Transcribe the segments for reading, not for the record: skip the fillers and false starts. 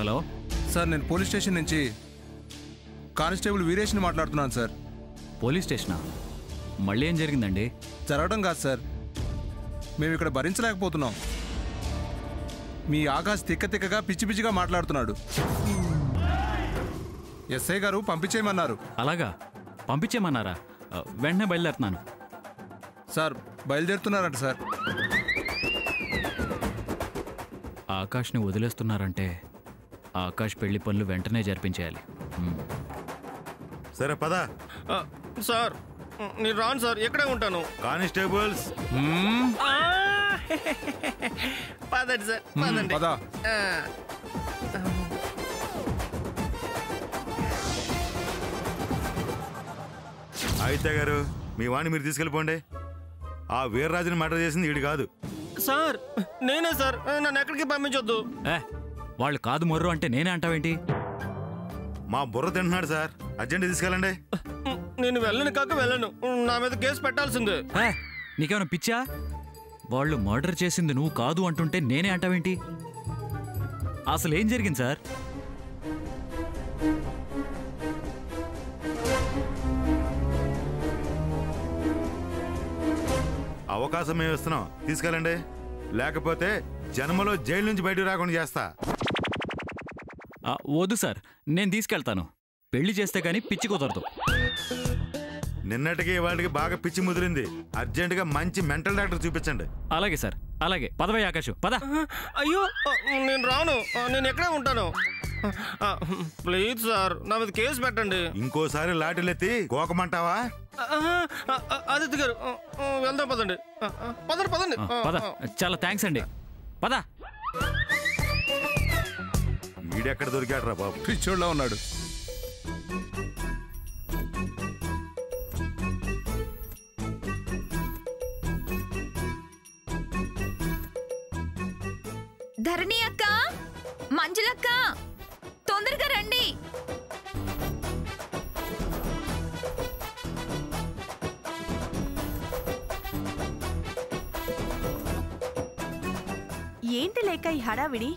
Hello sir, నేను police station నుంచి constable వీరేష్ని మాట్లాడుతున్నాను సార్. పోలీస్ స్టేషనా? మళ్ళీ ఏం జరిగిందండి? జరగడం కాదు సార్, మేము ఇక్కడ భరించలేకపోతున్నాం. మీ ఆకాశ్ తిక్కగా పిచ్చిగా మాట్లాడుతున్నాడు. ఎస్ఐ గారు పంపించేయమన్నారు. అలాగా? పంపించేయమన్నారా? వెంటనే బయలుదేరుతున్నాను. సార్, బయలుదేరుతున్నారంట సార్. ఆకాష్ని వదిలేస్తున్నారంటే ఆకాష్ పెళ్లి పనులు వెంటనే జరిపించేయాలి. సరే పద. సార్ నేను రాను సార్, ఎక్కడే ఉంటాను. కానిస్టేబుల్స్ పదండి సార్, పదండి. పద. అయితే గారు, మీ వాణ్ణి మీరు తీసుకెళ్ళిపోండి. ఆ వీర్రాజుని మర్డర్ చేసింది వీడు కాదు. సార్ నేనే సార్, నన్ను ఎక్కడికి పంపించొద్దు. వాళ్ళు కాదు మొర్రు అంటే నేనే అంటావేంటి? మా బుర్ర తింటున్నాడు సార్, అర్జెంట్ తీసుకెళ్ళండి. నేను వెళ్ళను కాక వెళ్ళను, నా మీద కేసు పెట్టాల్సిందే. నీకేమైనా పిచ్చా? వాళ్ళు మర్డర్ చేసింది నువ్వు కాదు అంటుంటే నేనే అంటావేంటి? అసలు ఏం జరిగింది సార్? అవకాశం మేము ఇస్తున్నాం, తీసుకెళ్ళండి. లేకపోతే జన్మలో జైలు నుంచి బయటకు రాకుండా చేస్తా. వద్దు సార్, నేను తీసుకెళ్తాను. పెళ్లి చేస్తే కానీ పిచ్చి కుదరదు. నిన్నటికి వాళ్ళకి బాగా పిచ్చి ముదిరింది. అర్జెంటుగా మంచి మెంటల్ డాక్టర్ చూపించండి. అలాగే సార్, అలాగే. పదవై ఆకాశం, పద. అయ్యో నేను రాను, నేను ఎక్కడే ఉంటాను. ప్లీజ్ సార్, నా మీద కేసు పెట్టండి. ఇంకోసారి లాఠీలెత్తి కోకమంటావా? ఆదిత్య గారు వెళ్దాం, పదండి. పదండి పదండి. పద. చాలా థ్యాంక్స్ అండి, పద. వీడెక్కడ దొరికాడు రా బాబు, పిచ్చోళ్ళ ఉన్నాడు. ధరణి అక్క, మంజులక్క, తొందరగా రండి. ఏంటి లేక ఈ హడావిడి?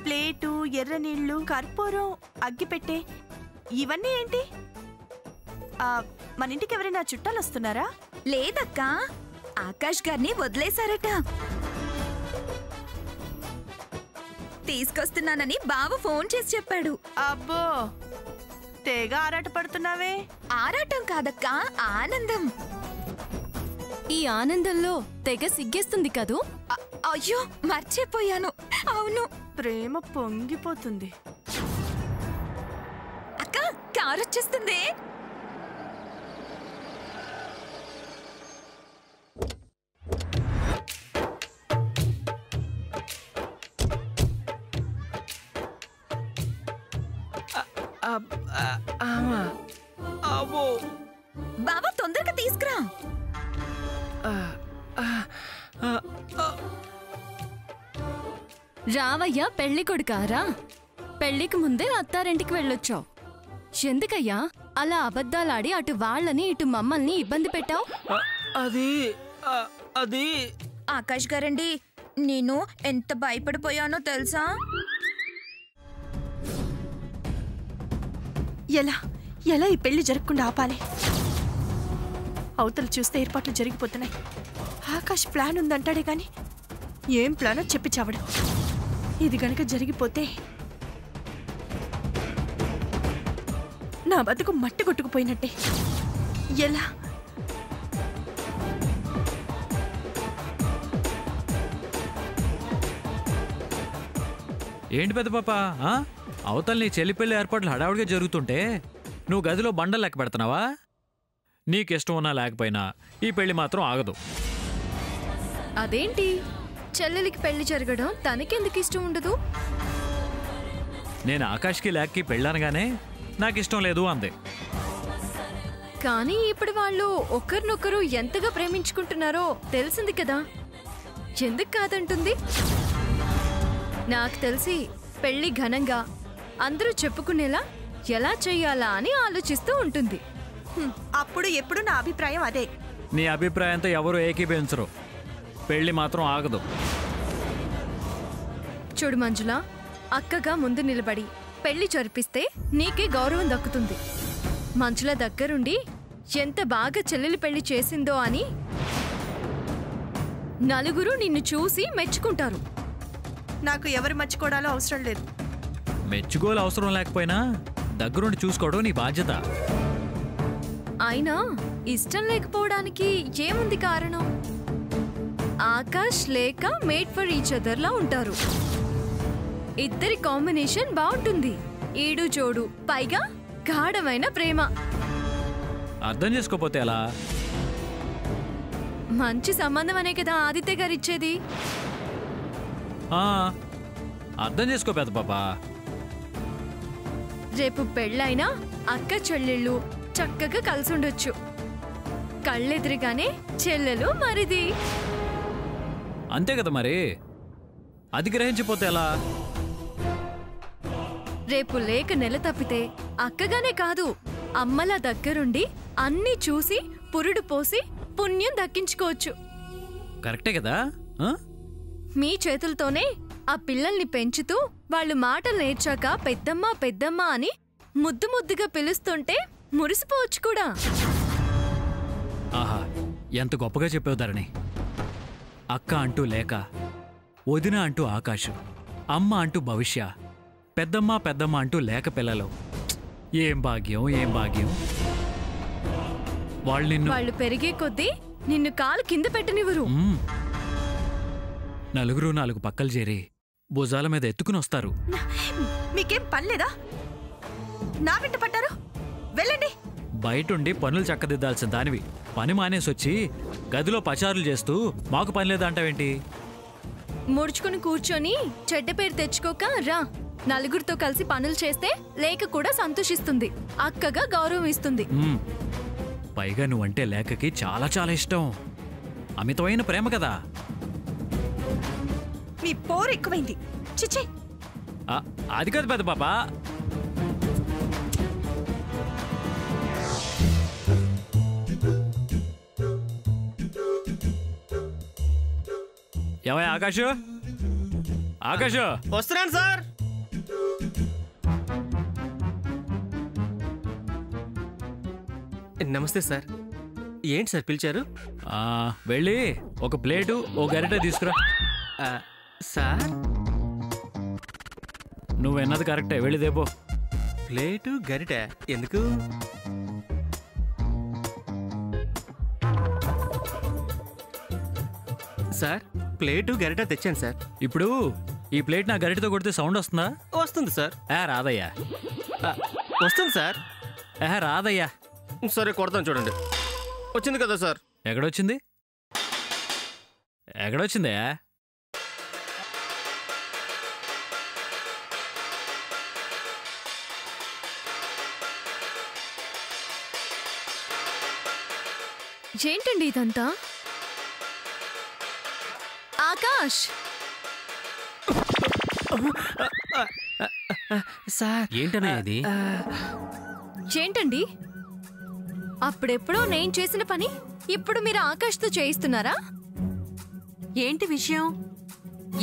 ప్లేటు, ఎర్ర నీళ్లు, కర్పూరం, అగ్గిపెట్టే, ఇవన్నీ ఏంటి? మన ఇంటికి ఎవరైనా చుట్టాలు వస్తున్నారా? లేదక్క, ఆకాష్ గారిని వదిలేశారట. తీసుకొస్తున్నానని బావ ఫోన్ చేసి చెప్పాడు. అబ్బో, తెగ ఆరాట పడుతున్నావే. ఆరాటం కాదక్క, ఆనందం. ఈ ఆనందంలో తెగ సిగ్గేస్తుంది కదూ. అయ్యో మర్చిపోయాను. అవును, ప్రేమ పొంగిపోతుంది. అక్క, కారు వచ్చేస్తుంది. బాబా తొందరగా తీసుకురా. రావయ్యా పెళ్లి కొడుకారా. పెళ్లికి ముందే అత్తారింటికి వెళ్ళొచ్చావు. ఎందుకయ్యా అలా అబద్ధాలాడి అటు వాళ్ళని ఇటు మమ్మల్ని ఇబ్బంది పెట్టావు? అది ఆకాష్ గారండి, నేను ఎంత భయపడిపోయానో తెలుసా? ఎలా ఎలా ఈ పెళ్లి జరగకుండా ఆపాలి? అవతలు చూస్తే ఏర్పాట్లు జరిగిపోతున్నాయి. ఆకాష్ ప్లాన్ ఉందంటాడే గాని ఏం ప్లానో చెప్పి చావడు. ఇది గనక జరిగిపోతే నా బతుకు మట్టి కొట్టుకుపోయినట్టే. ఎలా? ఏంటి పెద్ద పాప, అవతల నీ చెల్లి పెళ్లి ఏర్పాట్లు హడావుడిగా జరుగుతుంటే నువ్వు గదిలో బండలు లెక్క పెడుతున్నావా? నీకిష్టం ఉన్నా లేకపోయినా ఈ పెళ్లి మాత్రం ఆగదు. అదేంటి, చెల్లెలికి పెళ్లి జరగడం తనకెందుకు ఇష్టం ఉండదు? నేను ఆకాష్కి లేక్కి పెళ్ళనగానే నాకిష్టం లేదు అంది. కానీ ఇప్పుడు వాళ్ళు ఒకరినొకరు ఎంతగా ప్రేమించుకుంటున్నారో తెలిసింది కదా, ఎందుకు కాదంటుంది? నాకు తెలిసి పెళ్లి ఘనంగా అందరూ చెప్పుకునేలా ఎలా చెయ్యాలా అని ఆలోచిస్తూ ఉంటుంది. అప్పుడు ఎప్పుడు నా అభిప్రాయం అదే. నీ అభిప్రాయంతో ఎవరు ఏకీభవించరు. పెళ్లి మాత్రం ఆగదు. చూడు మంజుల, అక్కగా ముందు నిలబడి పెళ్లి జరిపిస్తే నీకే గౌరవం దక్కుతుంది. మంజుల దగ్గరుండి ఎంత బాగా చెల్లెలి పెళ్లి చేసిందో అని నలుగురు నిన్ను చూసి మెచ్చుకుంటారు. నాకు ఎవరు మర్చిపోవడాలో అవసరం లేదు. మెచ్చుకోలు అవసరం లేకపోయినా దగ్గరుండి చూసుకోవడం నీ బాధ్యత. అయినా ఇష్టం లేకపోవడానికి ఏముంది కారణం? ఆకాష్ లేక మేడ్ ఫర్ ఈచ్ అదర్ లా ఉంటారు. ఇద్దరి కాంబినేషన్ బాగుంటుంది, ఈడు జోడు, పైగా గాఢమైన ప్రేమ. అర్థం చేసుకోపోతే ఎలా? మంచి సంబంధం అనే కదా ఆదిత్య గారు ఇచ్చేది. అర్థం చేసుకో పెద్ద పాప. రేపు పెళ్ళైనా అక్క చెల్లెళ్ళు చక్కగా కలిసుండొచ్చు. కళ్ళెదురుగానే చెల్లెలు మరిది. అంతే కదా మరి. అది గ్రహించిపోతే ఎలా? రేపు లేక నెల తప్పితే అక్కగానే కాదు, అమ్మలా దగ్గరుండి అన్నీ చూసి పురుడు పోసి పుణ్యం దక్కించుకోవచ్చు. కరెక్టే కదా? మీ చేతులతోనే ఆ పిల్లల్ని పెంచుతూ వాళ్ళు మాటలు నేర్చాక పెద్దమ్మ పెద్దమ్మ అని ముద్దు ముద్దుగా పిలుస్తుంటే మురిసిపోవచ్చు కూడా. ఆహా, ఎంత గొప్పగా చెప్పావు ధరణి. అక్క అంటూ లేక, వదిన అంటూ ఆకాశం, అమ్మ అంటూ భవిష్య, పెద్దమ్మ పెద్దమ్మ అంటూ లేక పిల్లలు. ఏం భాగ్యం, ఏం భాగ్యం. వాళ్ళు పెరిగే కొద్దీ నిన్ను కాలు కింద పెట్టనివ్వరు. నలుగురు నాలుగు పక్కలు చేరి భుజాల మీద ఎత్తుకుని వస్తారు. మీకేం పని లేదా? నా వెంట పడ్డారు, వెళ్ళండి. బయటుండి పనులు చక్కదిద్దాల్సిన దానివి పని మానేసొచ్చి గదిలో పచారులు చేస్తూ మాకు పని లేదా అంటావేంటి? ముడుచుకుని కూర్చొని చెడ్డ పేరు తెచ్చుకోక రా. నలుగురితో కలిసి పనులు చేస్తే లేక కూడా సంతోషిస్తుంది, అక్కగా గౌరవం ఇస్తుంది. పైగా నువ్వంటే లేకకి చాలా చాలా ఇష్టం, అమితమైన ప్రేమ కదా. మీ పోరు ఎక్కువైంది. చిచ్చి, అది కాదు పెద్ద పాప. ఏమయ్య ఆకాశు, ఆకాశు వస్తున్నాను సార్. నమస్తే సార్. ఏంటి సార్ పిలిచారు? వెళ్ళి ఒక ప్లేటు ఓ గరిట తీసుకురా. సార్ నువ్వెన్నది కరెక్టే, వెళ్ళి దేపో. ప్లేటు గరిట ఎందుకు? సార్ ప్లేటు గరిట తెచ్చాను సార్. ఇప్పుడు ఈ ప్లేట్ నా గరిటతో కొడితే సౌండ్ వస్తుందా? వస్తుంది సార్. రాదయ్యా. వస్తుంది సార్. రాదయ్యా. సరే కొడతాను చూడండి. వచ్చింది కదా సార్. ఎక్కడొచ్చింది? ఎక్కడొచ్చిందే? ఏంటండి ఇదంతా? ఆకాష్ సార్ ఏంటనే అది? ఏంటండి అప్పుడెప్పుడో నేను చేసిన పని ఇప్పుడు మీరు ఆకాష్తో చేయిస్తున్నారా? ఏంటి విషయం?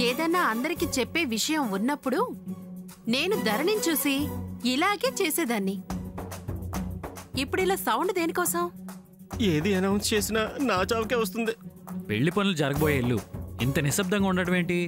ఏదన్నా అందరికి చెప్పే విషయం ఉన్నప్పుడు నేను ధరణిని చూసి ఇలాగే చేసేదాన్ని. ఇప్పుడు ఇలా సౌండ్ దేనికోసం? ఏది అనౌన్స్ చేసినా నా చావుకే వస్తుంది. పెళ్లి పనులు జరగబోయే ఇల్లు ఇంత నిశ్శబ్దంగా ఉండటం ఏంటి?